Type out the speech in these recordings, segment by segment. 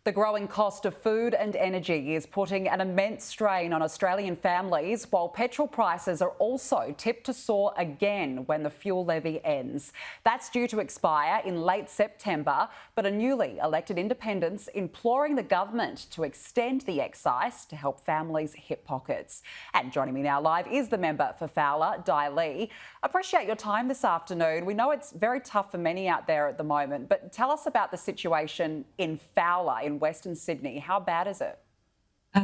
The growing cost of food and energy is putting an immense strain on Australian families, while petrol prices are also tipped to soar again when the fuel levy ends. That's due to expire in late September, but a newly elected independent's imploring the government to extend the excise to help families hit pockets. And joining me now live is the member for Fowler, Dai. Appreciate your time this afternoon. We know it's very tough for many out there at the moment, but tell us about the situation in Fowler, in Western Sydney. How bad is it?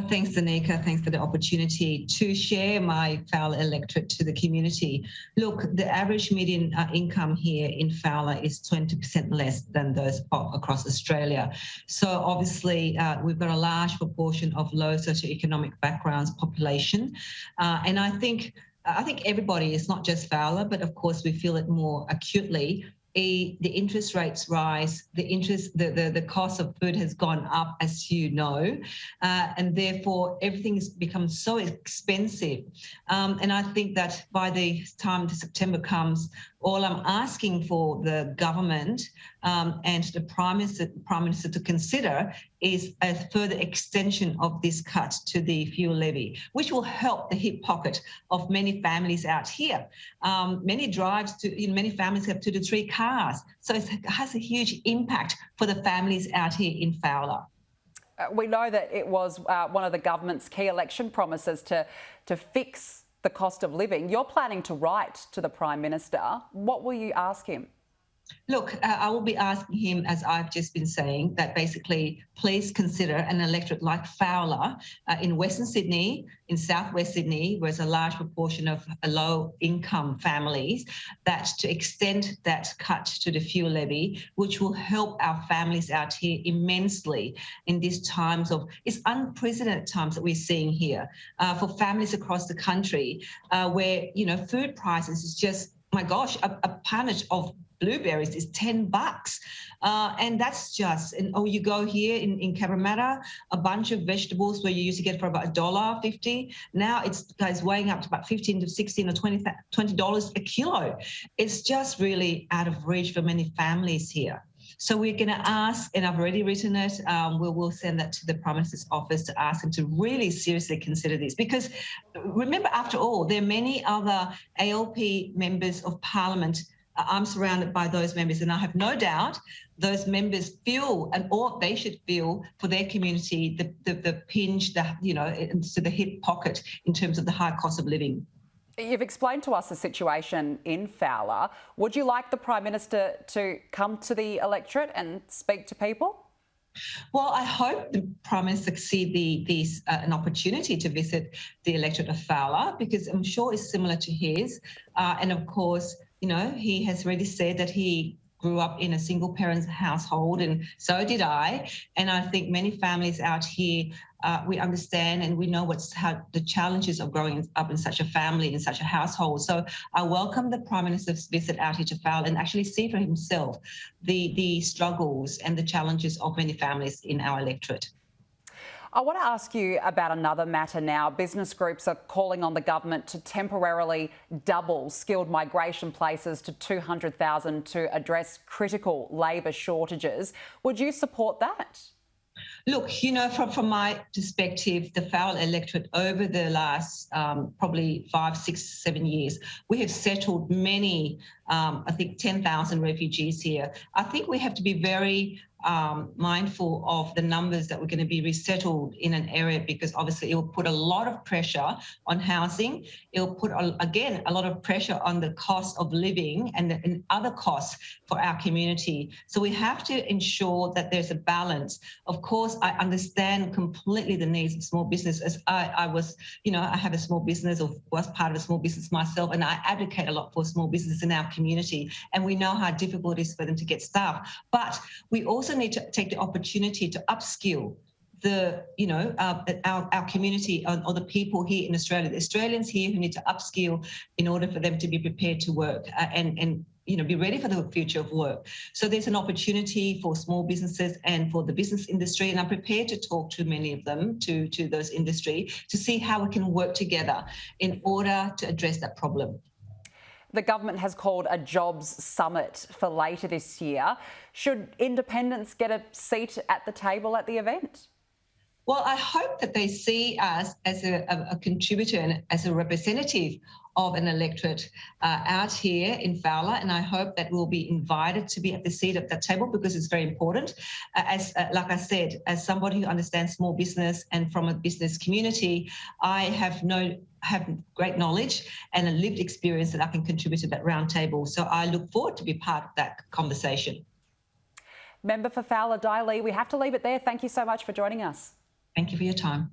Thanks, Danica. Thanks for the opportunity to share my Fowler electorate to the community. Look, the average median income here in Fowler is 20% less than those across Australia. So obviously, we've got a large proportion of low socioeconomic backgrounds population. And I think everybody, it's not just Fowler, but of course we feel it more acutely. The interest rates rise, the cost of food has gone up, as you know, and therefore everything has become so expensive. And I think that by the time September comes, all I'm asking for the government and the Prime Minister to consider is a further extension of this cut to the fuel levy, which will help the hip pocket of many families out here. Many families have 2 to 3 cars, so it has a huge impact for the families out here in Fowler. We know that it was one of the government's key election promises to fix the cost of living. You're planning to write to the Prime Minister. What will you ask him? Look, I will be asking him, as I've just been saying, that basically please consider an electorate like Fowler in Western Sydney, in southwest Sydney, where there's a large proportion of low-income families, that to extend that cut to the fuel levy, which will help our families out here immensely in these times it's unprecedented times that we're seeing here for families across the country, where, food prices is just, my gosh, a punch of blueberries is $10, and that's just. You go here in Cabramatta, a bunch of vegetables where you used to get for about $1.50. Now it's weighing up to about $15 to $16 or $20 a kilo. It's just really out of reach for many families here. So we're going to ask, and I've already written it, we'll send that to the Prime Minister's office to ask him to really seriously consider this. Because remember, after all, there are many other ALP members of Parliament. I'm surrounded by those members, and I have no doubt those members feel, or they should feel, for their community, the pinch, into the hip pocket in terms of the high cost of living. You've explained to us the situation in Fowler. Would you like the Prime Minister to come to the electorate and speak to people? Well, I hope the Prime Minister sees an opportunity to visit the electorate of Fowler, because I'm sure it's similar to his. And of course, he has already said that he grew up in a single parent household, and so did I. And I think many families out here, we understand and we know how the challenges of growing up in such a family, in such a household. So I welcome the Prime Minister's visit out here to Fowler and actually see for himself the struggles and the challenges of many families in our electorate. I want to ask you about another matter now. Business groups are calling on the government to temporarily double skilled migration places to 200,000 to address critical labour shortages. Would you support that? Look, from my perspective, the Fowler electorate over the last probably 5, 6, 7 years, we have settled many, I think 10,000 refugees here. I think we have to be very mindful of the numbers that we're going to be resettled in an area, because obviously it will put a lot of pressure on housing. It will put, again, a lot of pressure on the cost of living and other costs for our community. So we have to ensure that there's a balance. Of course, I understand completely the needs of small business. As I was, I have a small business, or was part of a small business myself, and I advocate a lot for small business in our community. And we know how difficult it is for them to get staff. But we also need to take the opportunity to upskill our community, or the people here in Australia, the Australians here who need to upskill in order for them to be prepared to work and be ready for the future of work. So there's an opportunity for small businesses and for the business industry, and I'm prepared to talk to many of them, to those industry, to see how we can work together in order to address that problem. The government has called a jobs summit for later this year. Should independents get a seat at the table at the event? Well, I hope that they see us as a contributor and as a representative of an electorate out here in Fowler, and I hope that we'll be invited to be at the seat at that table because it's very important. Like I said, as somebody who understands small business and from a business community, I have great knowledge and a lived experience that I can contribute to that round table. So I look forward to be part of that conversation. Member for Fowler Dai, we have to leave it there. Thank you so much for joining us. Thank you for your time.